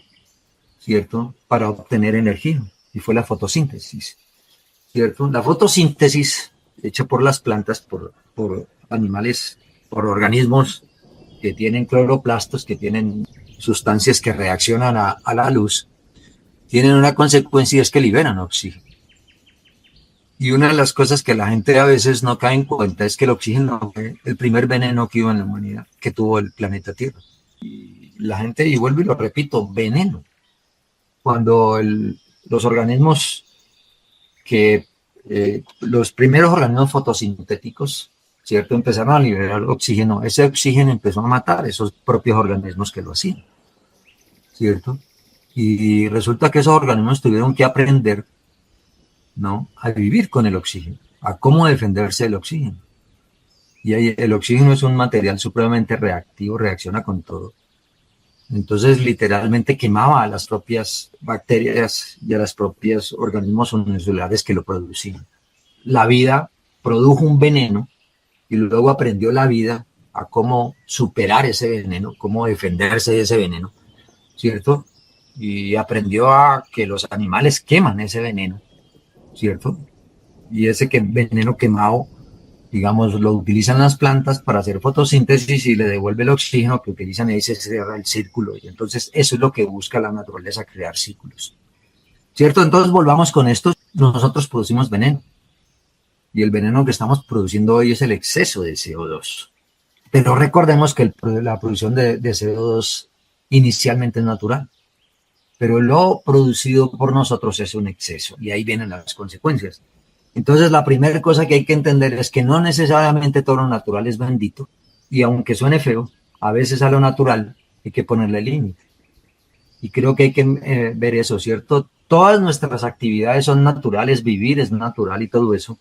¿cierto?, para obtener energía, y fue la fotosíntesis, ¿cierto? La fotosíntesis hecha por las plantas, por animales, por organismos que tienen cloroplastos, que tienen sustancias que reaccionan a la luz, tienen una consecuencia, es que liberan oxígeno. Y una de las cosas que la gente a veces no cae en cuenta es que el oxígeno fue el primer veneno que hubo en la humanidad, que tuvo el planeta Tierra. Y la gente, y vuelvo y lo repito, veneno. Cuando los organismos los primeros organismos fotosintéticos, ¿cierto?, empezaron a liberar oxígeno, ese oxígeno empezó a matar esos propios organismos que lo hacían, ¿cierto? Y resulta que esos organismos tuvieron que aprender, ¿no?, a vivir con el oxígeno, a cómo defenderse del oxígeno. Y ahí, el oxígeno es un material supremamente reactivo, reacciona con todo. Entonces, literalmente quemaba a las propias bacterias y a los propios organismos unicelulares que lo producían. La vida produjo un veneno y luego aprendió la vida a cómo superar ese veneno, cómo defenderse de ese veneno, ¿cierto? Y aprendió a que los animales queman ese veneno, ¿cierto? Y ese veneno quemado, digamos, lo utilizan las plantas para hacer fotosíntesis y le devuelve el oxígeno que utilizan, y ahí se cierra el círculo. Y entonces eso es lo que busca la naturaleza, crear círculos, ¿cierto? Entonces volvamos con esto. Nosotros producimos veneno, y el veneno que estamos produciendo hoy es el exceso de CO2. Pero recordemos que la producción de CO2 inicialmente es natural, pero lo producido por nosotros es un exceso, y ahí vienen las consecuencias. Entonces, la primera cosa que hay que entender es que no necesariamente todo lo natural es bendito, y aunque suene feo, a veces a lo natural hay que ponerle límite. Y creo que hay que ver eso, ¿cierto? Todas nuestras actividades son naturales, vivir es natural y todo eso,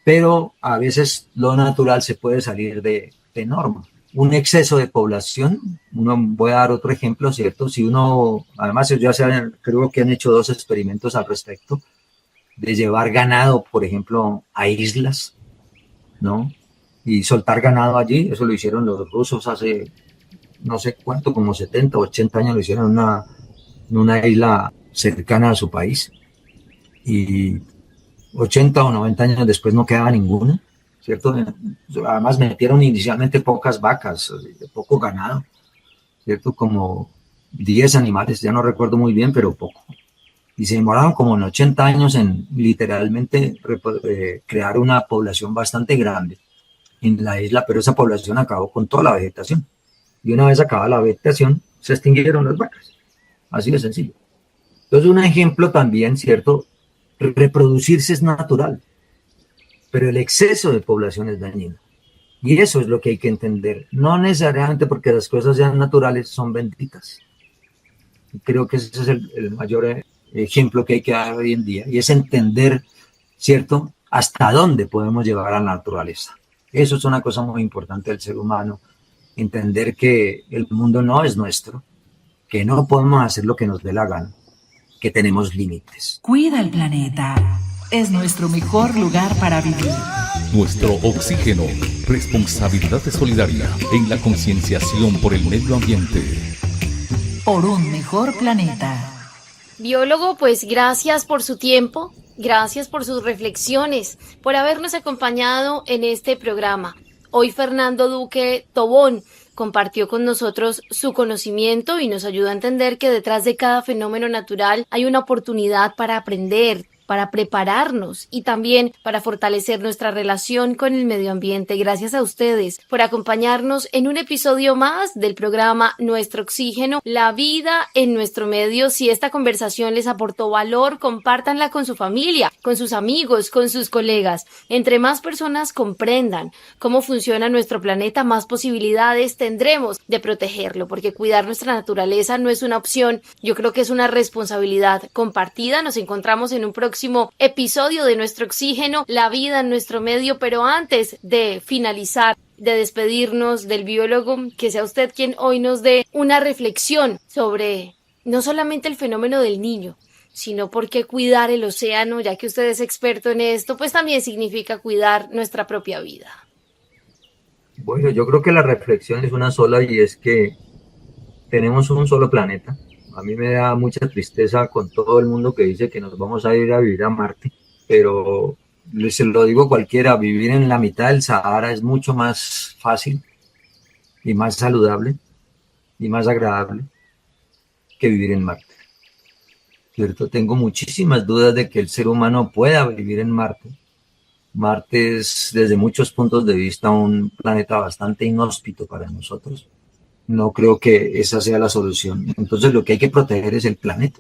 pero a veces lo natural se puede salir de norma. Un exceso de población, voy a dar otro ejemplo, ¿cierto? Si uno, además creo que han hecho 2 experimentos al respecto, de llevar ganado, por ejemplo, a islas, ¿no? Y soltar ganado allí. Eso lo hicieron los rusos hace no sé cuánto, como 70, 80 años, lo hicieron en una isla cercana a su país. Y 80 o 90 años después no quedaba ninguna, ¿cierto? Además metieron inicialmente pocas vacas, poco ganado, ¿cierto? Como 10 animales, ya no recuerdo muy bien, pero poco. Y se demoraron como en 80 años en literalmente crear una población bastante grande en la isla, pero esa población acabó con toda la vegetación. Y una vez acabada la vegetación, se extinguieron las vacas. Así de sencillo. Entonces, un ejemplo también, ¿cierto? Reproducirse es natural, pero el exceso de población es dañino. Y eso es lo que hay que entender. No necesariamente porque las cosas sean naturales son benditas. Creo que ese es el mayor ejemplo que hay que dar hoy en día, y es entender, ¿cierto?, hasta dónde podemos llevar a la naturaleza. Eso es una cosa muy importante del ser humano, entender que el mundo no es nuestro, que no podemos hacer lo que nos dé la gana, que tenemos límites. Cuida el planeta. Es nuestro mejor lugar para vivir. Nuestro oxígeno. Responsabilidad solidaria en la concienciación por el medio ambiente. Por un mejor planeta. Biólogo, pues gracias por su tiempo, gracias por sus reflexiones, por habernos acompañado en este programa. Hoy Fernando Duque Tobón compartió con nosotros su conocimiento y nos ayudó a entender que detrás de cada fenómeno natural hay una oportunidad para aprender, para prepararnos y también para fortalecer nuestra relación con el medio ambiente. Gracias a ustedes por acompañarnos en un episodio más del programa Nuestro Oxígeno, la vida en nuestro medio. Si esta conversación les aportó valor, compártanla con su familia, con sus amigos, con sus colegas. Entre más personas comprendan cómo funciona nuestro planeta, más posibilidades tendremos de protegerlo, porque cuidar nuestra naturaleza no es una opción, yo creo que es una responsabilidad compartida. Nos encontramos en un próximo episodio de Nuestro Oxígeno, la vida en nuestro medio, pero antes de finalizar, de despedirnos del biólogo, que sea usted quien hoy nos dé una reflexión sobre no solamente el fenómeno del niño, sino por qué cuidar el océano, ya que usted es experto en esto, pues también significa cuidar nuestra propia vida. Bueno, yo creo que la reflexión es una sola y es que tenemos un solo planeta. A mí me da mucha tristeza con todo el mundo que dice que nos vamos a ir a vivir a Marte, pero se lo digo cualquiera, vivir en la mitad del Sahara es mucho más fácil y más saludable y más agradable que vivir en Marte. ¿Cierto? Tengo muchísimas dudas de que el ser humano pueda vivir en Marte. Marte es, desde muchos puntos de vista, un planeta bastante inhóspito para nosotros. No creo que esa sea la solución. Entonces lo que hay que proteger es el planeta.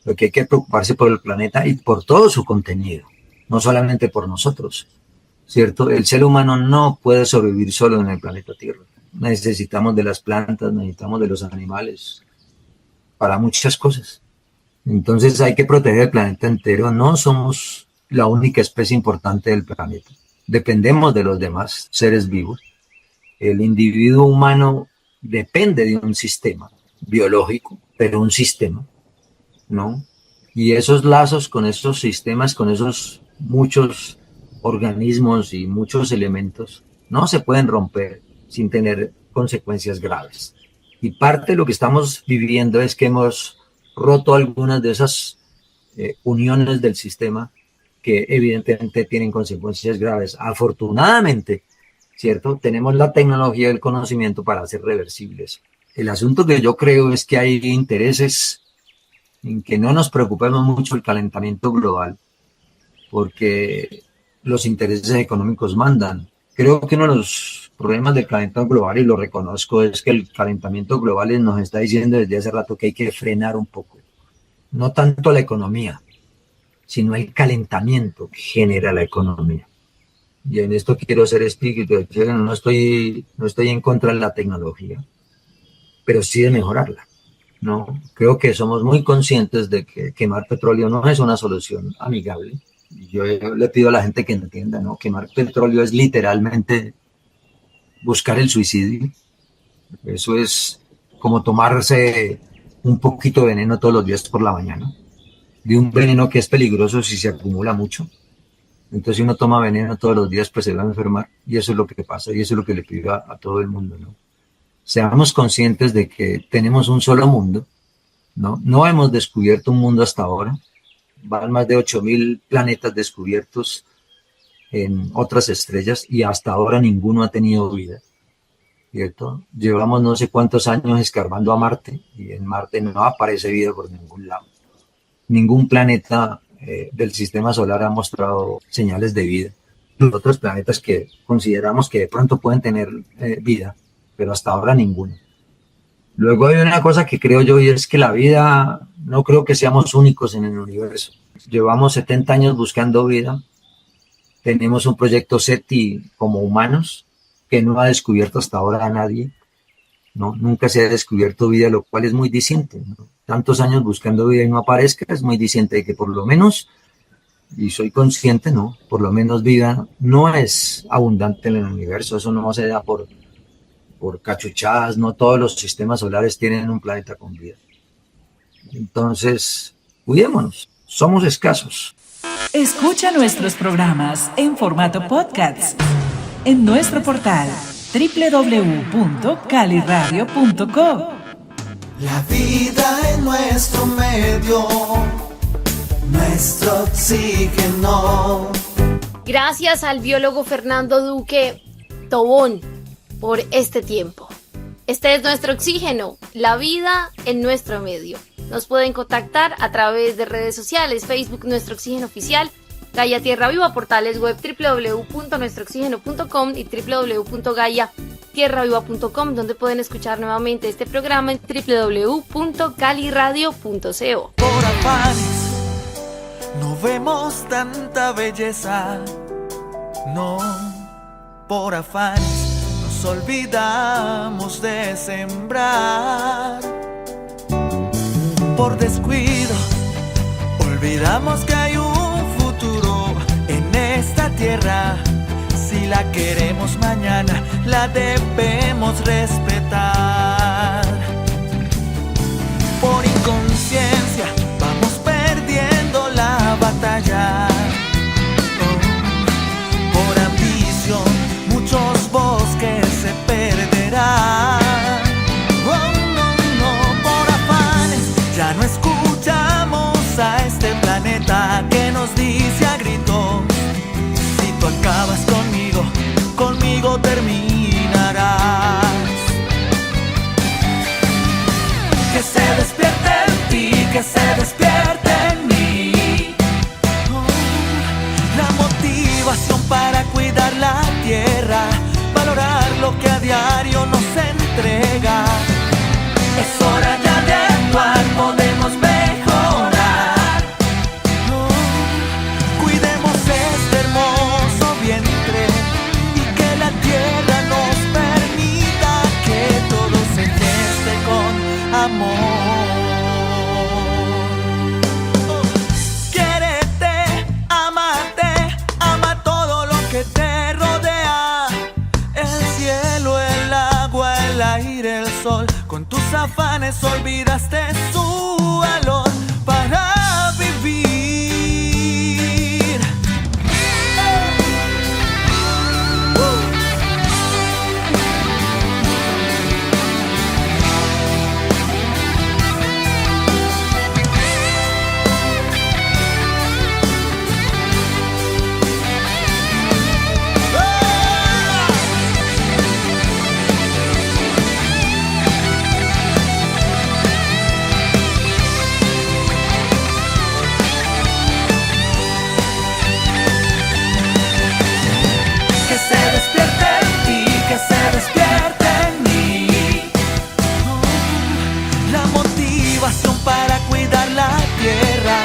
Lo que hay que preocuparse por el planeta y por todo su contenido, no solamente por nosotros, ¿cierto? El ser humano no puede sobrevivir solo en el planeta Tierra. Necesitamos de las plantas, necesitamos de los animales, para muchas cosas. Entonces hay que proteger el planeta entero. No somos la única especie importante del planeta. Dependemos de los demás seres vivos. El individuo humano depende de un sistema biológico, pero un sistema, ¿no? Y esos lazos con esos sistemas, con esos muchos organismos y muchos elementos, no se pueden romper sin tener consecuencias graves. Y parte de lo que estamos viviendo es que hemos roto algunas de esas uniones del sistema que evidentemente tienen consecuencias graves. Afortunadamente, ¿cierto? Tenemos la tecnología y el conocimiento para hacer reversibles. El asunto que yo creo es que hay intereses en que no nos preocupemos mucho el calentamiento global, porque los intereses económicos mandan. Creo que uno de los problemas del calentamiento global, y lo reconozco, es que el calentamiento global nos está diciendo desde hace rato que hay que frenar un poco. No tanto la economía, sino el calentamiento que genera la economía. Y en esto quiero ser explícito. No estoy en contra de la tecnología, pero sí de mejorarla, ¿no? Creo que somos muy conscientes de que quemar petróleo no es una solución amigable. Yo le pido a la gente que entienda, ¿no? Quemar petróleo es literalmente buscar el suicidio. Eso es como tomarse un poquito de veneno todos los días por la mañana. De un veneno que es peligroso si se acumula mucho. Entonces, si uno toma veneno todos los días, pues se va a enfermar. Y eso es lo que pasa, y eso es lo que le pido a todo el mundo, ¿no? Seamos conscientes de que tenemos un solo mundo, ¿no? No hemos descubierto un mundo hasta ahora. Van más de 8.000 planetas descubiertos en otras estrellas y hasta ahora ninguno ha tenido vida, ¿cierto? Llevamos no sé cuántos años escarbando a Marte y en Marte no aparece vida por ningún lado. Ningún planeta del sistema solar ha mostrado señales de vida. Los otros planetas que consideramos que de pronto pueden tener vida, pero hasta ahora ninguno. Luego hay una cosa que creo yo y es que la vida, no creo que seamos únicos en el universo. Llevamos 70 años buscando vida. Tenemos un proyecto SETI como humanos que no ha descubierto hasta ahora a nadie, ¿no? Nunca se ha descubierto vida, lo cual es muy diciente, ¿no? Tantos años buscando vida y no aparezca, es muy diciente de que por lo menos, y soy consciente, ¿no? Por lo menos vida no es abundante en el universo. Eso no se da por cachuchadas, no todos los sistemas solares tienen un planeta con vida. Entonces, cuidémonos, somos escasos. Escucha nuestros programas en formato podcast en nuestro portal www.caliradio.co. La vida en nuestro medio, nuestro oxígeno. Gracias al biólogo Fernando Duque Tobón por este tiempo. Este es nuestro oxígeno, la vida en nuestro medio. Nos pueden contactar a través de redes sociales, Facebook Nuestro Oxígeno Oficial, Gaia Tierra Viva, portales web www.nuestrooxigeno.com y www.gaiatierraviva.com, donde pueden escuchar nuevamente este programa en www.caliradio.co. Por afanes no vemos tanta belleza, no, por afanes nos olvidamos de sembrar. Por descuido olvidamos que hay un futuro en esta tierra. Si la queremos mañana, la debemos respetar. Por inconsciencia vamos perdiendo la batalla. Por ambición muchos bosques se perderán. Por afanes ya no escuchamos a este planeta que nos dice a gritos: si tú acabas conmigo, conmigo terminarás. Que se despierte en ti, que se despierte en mí. La motivación para cuidar la tierra, valorar lo que a diario nos entrega. Es hora ya de actuar, podemos mejorar. Cuidemos este hermoso vientre y que la tierra nos permita que todo se geste con amor. Quiérete, amate, ama todo lo que te rodea. El cielo, el agua, el aire, el sol. Con tus afanes olvidaste su valor para vivir. Para cuidar la tierra,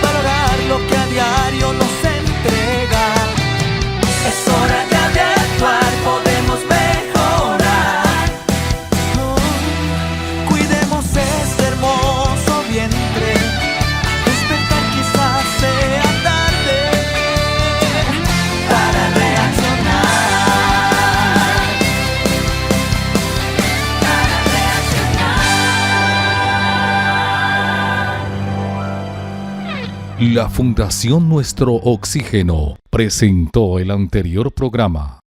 valorar lo que a diario nos entrega. Es hora ya de actuar, podemos mejorar. Cuidemos este hermoso vientre. Despertar quizás sea tarde para reaccionar. La Fundación Nuestro Oxígeno presentó el anterior programa.